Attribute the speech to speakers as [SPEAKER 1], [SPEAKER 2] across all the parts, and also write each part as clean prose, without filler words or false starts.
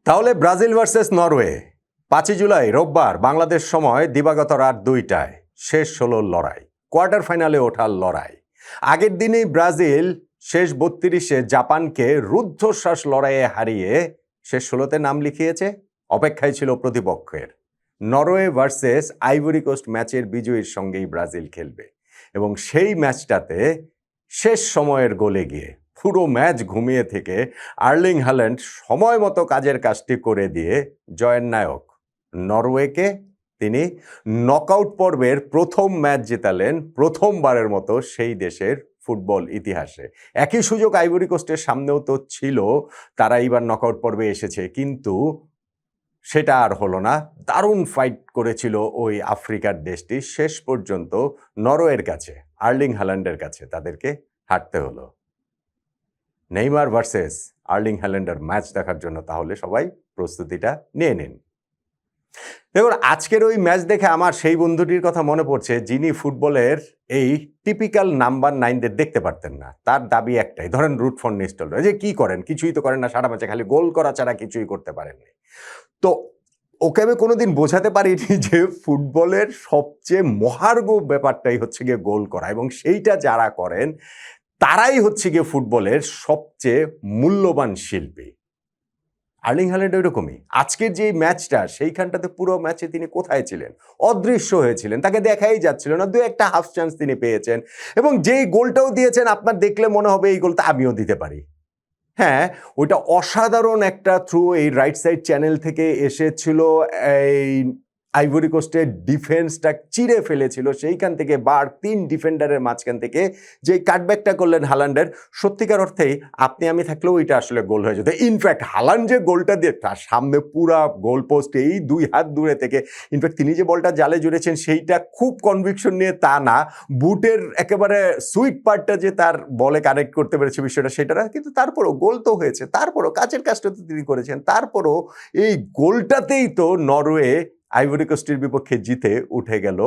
[SPEAKER 1] তাহলে Brazil versus Norway 5 July রোববার বাংলাদেশ সময় দিবাগত রাত 2টায় শেষ হলো লড়াই, কোয়ার্টার ফাইনালে ওঠার লড়াই। আগের দিনেই ব্রাজিল শেষ 32-এ জাপানকে রুদ্ধশ্বাস লড়াইয়ে হারিয়ে শেষ 16তে নাম লিখিয়েছে। অপেক্ষায় ছিল প্রতিপক্ষের নরওয়ে ভার্সেস আইভরি কোস্ট ম্যাচের বিজয়ীর সঙ্গেই ব্রাজিল খেলবে এবং সেই ম্যাচটাতে শেষ সময়ের গোলে গিয়ে পুরো ম্যাচ ঘুমিয়ে থেকে আর্লিং হ্যাল্যান্ড সময় মতো কাজের কাজটি করে দিয়ে জয়ের নায়ক নরওয়েকে তিনি নকআউট পর্বের প্রথম ম্যাচ জেতালেন প্রথমবারের মতো সেই দেশের ফুটবল ইতিহাসে। একই সুযোগ আইভরি কোস্টের সামনেও তো ছিল, তারা এবার নকআউট পর্বে এসেছে, কিন্তু সেটা আর হলো না। দারুণ ফাইট করেছিল ওই আফ্রিকার দেশটি, শেষ পর্যন্ত নরওয়ের কাছে আর্লিং হ্যাল্যান্ডের কাছে তাদেরকে হারতে হলো। নেইমার ভার্সেস আর্লিং হ্যাল্যান্ডের ম্যাচ দেখার জন্য তাহলে সবাই প্রস্তুতিটা নিয়ে নিন। দেখুন, আজকের ওই ম্যাচ দেখে আমার সেই বন্ধুটির কথা মনে পড়ছে যিনি ফুটবলের এই টিপিক্যাল নাম্বার 9দের দেখতে পারতেন না। তার দাবি একটাই, ধরেন রুট ফর নিস্টেলরয়, যে কি করেন, কিছুই তো করেন না, সারা ম্যাচে খালি গোল করা ছাড়া কিছুই করতে পারেননি। তো ওকে আমি কোনোদিন বোঝাতে পারিনি যে ফুটবলের সবচেয়ে মহার্ঘ ব্যাপারটাই হচ্ছে গিয়ে গোল করা, এবং সেইটা যারা করেন তারাই হচ্ছে গিয়ে ফুটবলের সবচেয়ে মূল্যবান শিল্পী। আর্লিং হ্যাল্যান্ড ওইরকমই। আজকের যে ম্যাচটা, সেইখানটাতে পুরো ম্যাচে তিনি কোথায় ছিলেন? অদৃশ্য হয়েছিলেন, তাকে দেখাই যাচ্ছিল না। দু একটা হাফ চান্স তিনি পেয়েছেন, এবং যেই গোলটাও দিয়েছেন আপনার দেখলে মনে হবে এই গোলটা আমিও দিতে পারি। হ্যাঁ, ওইটা অসাধারণ একটা থ্রু এই রাইট সাইড চ্যানেল থেকে এসেছিল, এই আইভরি কোস্টের ডিফেন্সটা চিরে ফেলেছিল, সেইখান থেকে বার 3 ডিফেন্ডারের মাঝখান থেকে যে কাটব্যাকটা করলেন হালান্ডের, সত্যিকার অর্থেই আপনি আমি থাকলেও ওইটা আসলে গোল হয়ে যেত। ইনফ্যাক্ট হালান্ড যে গোলটা দিয়ে তার সামনে পুরা গোল পোস্টে এই 2 হাত দূরে থেকে, ইনফ্যাক্ট তিনি যে বলটা জালে জুড়েছেন সেইটা খুব কনভিকশন নিয়ে তা না, বুটের একেবারে সুইট পার্টটা যে তার বলে কানেক্ট করতে পেরেছে বিষয়টা সেটা না, কিন্তু তারপরও গোল তো হয়েছে, তারপরও কাজের কাজটা তো তিনি করেছেন, তারপরও এই গোলটাতেই তো নরওয়ে আইভরি কোস্টের বিপক্ষে জিতে উঠে গেল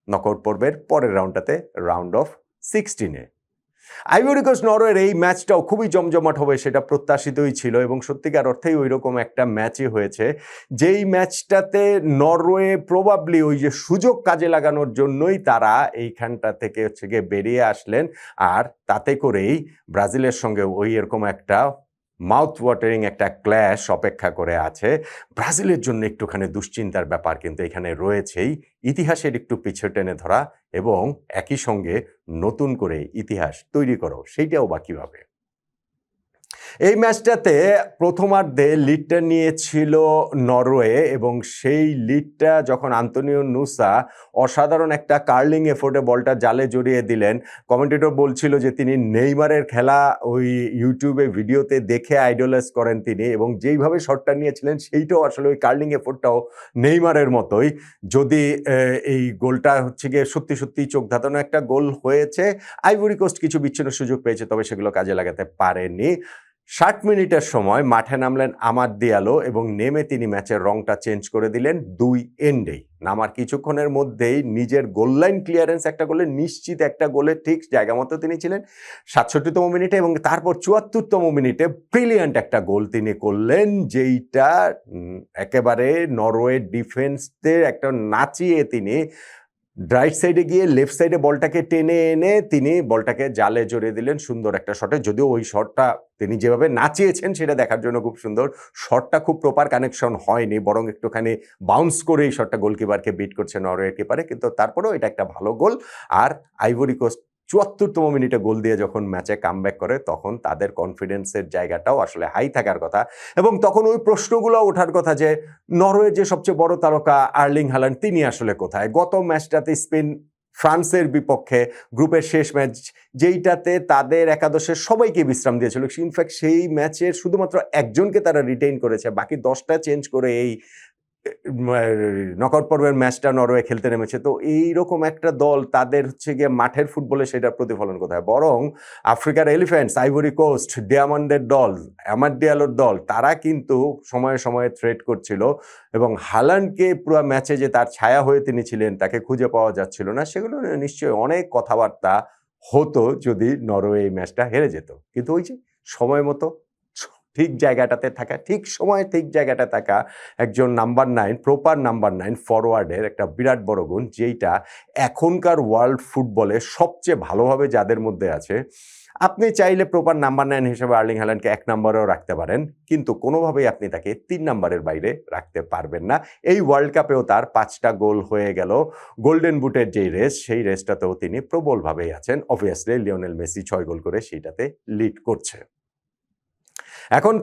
[SPEAKER 1] নকআউট পর্বের পরের রাউন্ডটাতে, রাউন্ড অফ 16-এ। আইভরি কোস্ট নরওয়ের এই ম্যাচটাও খুবই জমজমাট হবে সেটা প্রত্যাশিতই ছিল, এবং সত্যিকার অর্থেই ওই রকম একটা ম্যাচই হয়েছে, যেই ম্যাচটাতে নরওয়ে প্রবাবলি ওই যে সুযোগ কাজে লাগানোর জন্যই তারা এইখানটা থেকে হচ্ছে গিয়ে বেরিয়ে আসলেন, আর তাতে করেই ব্রাজিলের সঙ্গে ওই এরকম একটা মাউথ ওয়াটারিং একটা ক্ল্যাশ অপেক্ষা করে আছে। ব্রাজিলের জন্য একটুখানি দুশ্চিন্তার ব্যাপার কিন্তু এখানে রয়েছেই, ইতিহাসের একটু পিছু টেনে ধরা এবং একই সঙ্গে নতুন করে ইতিহাস তৈরি করো, সেইটাও বা কীভাবে। এই ম্যাচটাতে প্রথমার্ধে লিডটা নিয়েছিল নরওয়ে, এবং সেই লিডটা যখন আন্তোনিও নুসা অসাধারণ একটা কার্লিং এফোর্টে বলটা জালে জড়িয়ে দিলেন, কমেন্টেটর বলছিল যে তিনি নেইমারের খেলা ওই ইউটিউবে ভিডিওতে দেখে আইডলাইজ করেন তিনি, এবং যেইভাবে শটটা নিয়েছিলেন সেইটাও আসলে ওই কার্লিং এফোর্টটাও নেইমারের মতোই। যদি এই গোলটা হচ্ছে গিয়ে সত্যি সত্যি চোখ ধাঁধানো একটা গোল হয়েছে, আইভরি কোস্ট কিছু বিচ্ছিন্ন সুযোগ পেয়েছে, তবে সেগুলো কাজে লাগাতে পারেনি। 60 মিনিটের সময় মাঠে নামলেন আমাদ দিয়ালো, এবং নেমে তিনি ম্যাচের রংটা চেঞ্জ করে দিলেন 2 এন্ডেই। নামার কিছুক্ষণের মধ্যেই নিজের গোল লাইন ক্লিয়ারেন্স একটা গোলে, নিশ্চিত একটা গোলে ঠিক জায়গা মতো তিনি ছিলেন 67তম মিনিটে, এবং তারপর 74তম মিনিটে ব্রিলিয়ান্ট একটা গোল তিনি করলেন, যেইটা একেবারে নরওয়ে ডিফেন্সদের একটা নাচিয়ে তিনি রাইট সাইডে গিয়ে লেফট সাইডে বলটাকে টেনে এনে তিনি বলটাকে জালে জড়িয়ে দিলেন সুন্দর একটা শটে। যদিও ওই শটটা তিনি যেভাবে নাচিয়েছেন সেটা দেখার জন্য খুব সুন্দর, শটটা খুব প্রপার কানেকশন হয়নি, বরং একটুখানি বাউন্স করে এই শটটা গোলকিপারকে বিট করছে নরওয়ের কিপারে, কিন্তু তারপরেও এটা একটা ভালো গোল। আর আইভরি কোস্ট 74তম মিনিটে গোল দিয়ে যখন ম্যাচে কামব্যাক করে, তখন তাদের কনফিডেন্সের জায়গাটাও আসলে হাই থাকার কথা, এবং তখন ওই প্রশ্নগুলো ওঠার কথা যে নরওয়ের যে সবচেয়ে বড় তারকা আর্লিং হ্যাল্যান্ড তিনি আসলে কোথায়। গত ম্যাচটাতে স্পেন ফ্রান্সের বিপক্ষে গ্রুপের শেষ ম্যাচ, যেইটাতে তাদের একাদশের সবাইকে বিশ্রাম দিয়েছিল, ইনফ্যাক্ট সেই ম্যাচের শুধুমাত্র একজনকে তারা রিটেইন করেছে, বাকি 10টা চেঞ্জ করে এই নকআউট পর্বের ম্যাচটা নরওয়ে খেলতে নেমেছে। তো এইরকম একটা দল, তাদের হচ্ছে গিয়ে মাঠের ফুটবলে সেটার প্রতিফলন কোথায়? বরং আফ্রিকার এলিফ্যান্টস, আইভরি কোস্ট, ডায়মন্ডের দল, আমাদ দিয়ালোর দল, তারা কিন্তু সময়ে সময়ে থ্রেট করছিল, এবং হালান্ডকে পুরো ম্যাচে যে তার ছায়া হয়ে তিনি ছিলেন, তাকে খুঁজে পাওয়া যাচ্ছিল না। সেগুলো নিয়ে নিশ্চয়ই অনেক কথাবার্তা হতো যদি নরওয়ে এই ম্যাচটা হেরে যেত, কিন্তু ওই যে সময় মতো ঠিক জায়গাটাতে থাকা, ঠিক সময়ে ঠিক জায়গাটা থাকা একজন নাম্বার 9, প্রপার নাম্বার 9 ফরওয়ার্ডের একটা বিরাট বড় গুণ, যেইটা এখনকার ওয়ার্ল্ড ফুটবলে সবচেয়ে ভালোভাবে যাদের মধ্যে আছে। আপনি চাইলে প্রপার নাম্বার 9 হিসেবে আর্লিং হ্যালান্ডকে 1 নম্বরেও রাখতে পারেন, কিন্তু কোনোভাবেই আপনি তাকে 3 নম্বরের বাইরে রাখতে পারবেন না। এই ওয়ার্ল্ড কাপেও তার 5টা গোল হয়ে গেল। গোল্ডেন বুটের যেই রেস, সেই রেসটাতেও তিনি প্রবলভাবেই আছেন। অবভিয়াসলি লিওনেল মেসি 6 গোল করে সেইটাতে লিড করছে। এখন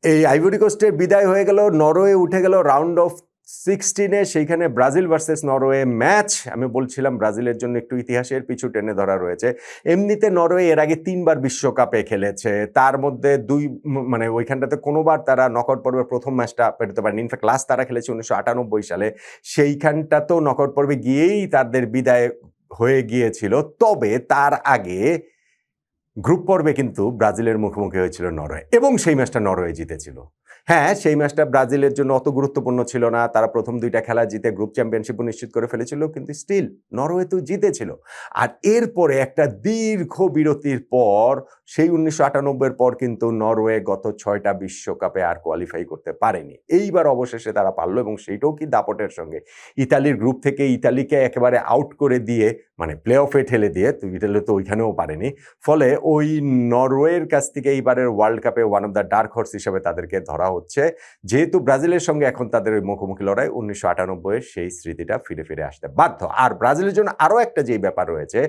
[SPEAKER 1] এই আইভরি কোস্টের বিদায় হয়ে গেল, নরওয়ে উঠে গেল রাউন্ড অফ 16-এ। সেইখানে ব্রাজিল ভার্সেস নরওয়ে ম্যাচ। আমি বলছিলাম ব্রাজিলের জন্য একটু ইতিহাসের পিছু টেনে ধরা রয়েছে। এমনিতে নরওয়ে এর আগে 3বার বিশ্বকাপে খেলেছে, তার মধ্যে মানে ওইখানটাতে কোনোবার তারা নকআউট পর্বের প্রথম ম্যাচটা পেরোতে পারেনি। ইনফ্যাক্ট লাস্ট তারা খেলেছে 1998 সালে, সেইখানটাতেও নকআউট পর্বে গিয়েই তাদের বিদায় হয়ে গিয়েছিল। তবে তার আগে গ্রুপ পর্বে কিন্তু ব্রাজিলের মুখোমুখি হয়েছিল নরওয়ে, এবং সেই ম্যাচটা নরওয়ে জিতেছিল। হ্যাঁ, সেই ম্যাচটা ব্রাজিলের জন্য অত গুরুত্বপূর্ণ ছিল না, তারা প্রথম 2টা খেলা জিতে গ্রুপ চ্যাম্পিয়নশিপও নিশ্চিত করে ফেলেছিল, কিন্তু স্টিল নরওয়ে তো জিতেছিল। আর এরপরে একটা দীর্ঘ বিরতির পর, সেই 1998-এর পর কিন্তু নরওয়ে গত 6টা বিশ্বকাপে আর কোয়ালিফাই করতে পারেনি। এইবার অবশেষে তারা পারলো, এবং সেইটাও কি দাপটের সঙ্গে। ইতালির গ্রুপ থেকে ইতালিকে একেবারে আউট করে দিয়ে, মানে প্লে অফে ঠেলে দিয়ে, ইতালি তো ওইখানেও পারেনি। ফলে ওই নরওয়ের কাছ থেকে এইবারের ওয়ার্ল্ড কাপে one of the dark horse হিসেবে তাদেরকে ধরা হচ্ছে, যেহেতু ব্রাজিলের সঙ্গে এখন তাদের ওই মুখোমুখি লড়াই 1998-এর সেই স্মৃতিটা ফিরে ফিরে আসতে বাধ্য। আর ব্রাজিলের জন্য আরও একটা যেই ব্যাপার রয়েছে,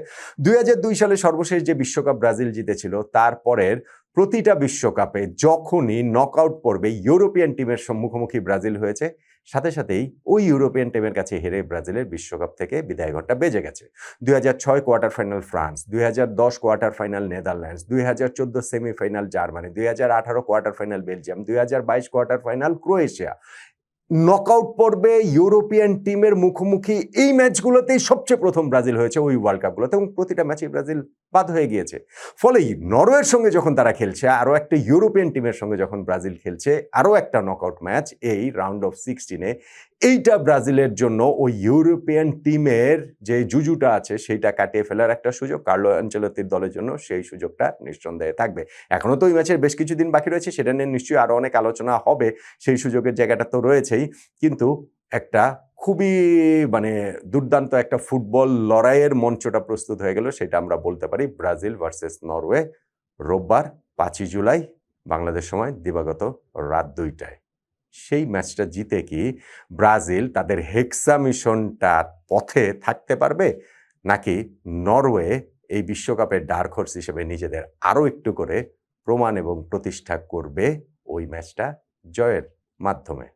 [SPEAKER 1] 2002 সালে সর্বশেষ যে বিশ্বকাপ ব্রাজিল জিতেছিল, তারপরের প্রতিটা বিশ্বকাপে যখনই নকআউট পর্বে ইউরোপিয়ান টিমের মুখোমুখি ব্রাজিল হয়েছে, সাথে সাথেই ওই ইউরোপিয়ান টিমের কাছে হেরে ব্রাজিলের বিশ্বকাপ থেকে বিদায় ঘণ্টা বেজে গেছে। 2006 quarter final France, 2010 quarter final Netherlands, 2014 semifinal Germany, 2018 quarter final Belgium, 2022 quarter final Croatia. Knockout পর্বে ইউরোপিয়ান টিমের মুখোমুখি এই ম্যাচগুলোতেই সবচেয়ে প্রথম ব্রাজিল হয়েছে ওই ওয়ার্ল্ড কাপগুলোতে, এবং প্রতিটা ম্যাচেই ব্রাজিল বাদ হয়ে গিয়েছে। ফলে নরওয়ের সঙ্গে যখন তারা খেলছে, আরও একটা ইউরোপিয়ান টিমের সঙ্গে যখন ব্রাজিল খেলছে, আরও একটা নকআউট ম্যাচ এই রাউন্ড অফ 16-এ, এইটা ব্রাজিলের জন্য ওই ইউরোপিয়ান টিমের যে জুজুটা আছে সেইটা কাটিয়ে ফেলার একটা সুযোগ। কার্লো আনচেলত্তির দলের জন্য সেই সুযোগটা নিঃসন্দেহে থাকবে। এখনও তো ওই ম্যাচের বেশ কিছুদিন বাকি রয়েছে, সেটা নিয়ে নিশ্চয়ই আরও অনেক আলোচনা হবে, সেই সুযোগের জায়গাটা তো রয়েছেই। কিন্তু একটা খুবই মানে দুর্দান্ত একটা ফুটবল লড়াইয়ের মঞ্চটা প্রস্তুত হয়ে গেল, সেটা আমরা বলতে পারি ব্রাজিল ভার্সেস নরওয়ে, রোববার 5ই জুলাই বাংলাদেশ সময় দিবাগত রাত 2টায়। সেই ম্যাচটা জিতে কি ব্রাজিল তাদের হেক্সা মিশনটার পথে থাকতে পারবে, নাকি নরওয়ে এই বিশ্বকাপের ডার্ক হর্স হিসেবে নিজেদের আরও একটু করে প্রমাণ এবং প্রতিষ্ঠা করবে ওই ম্যাচটা জয়ের মাধ্যমে?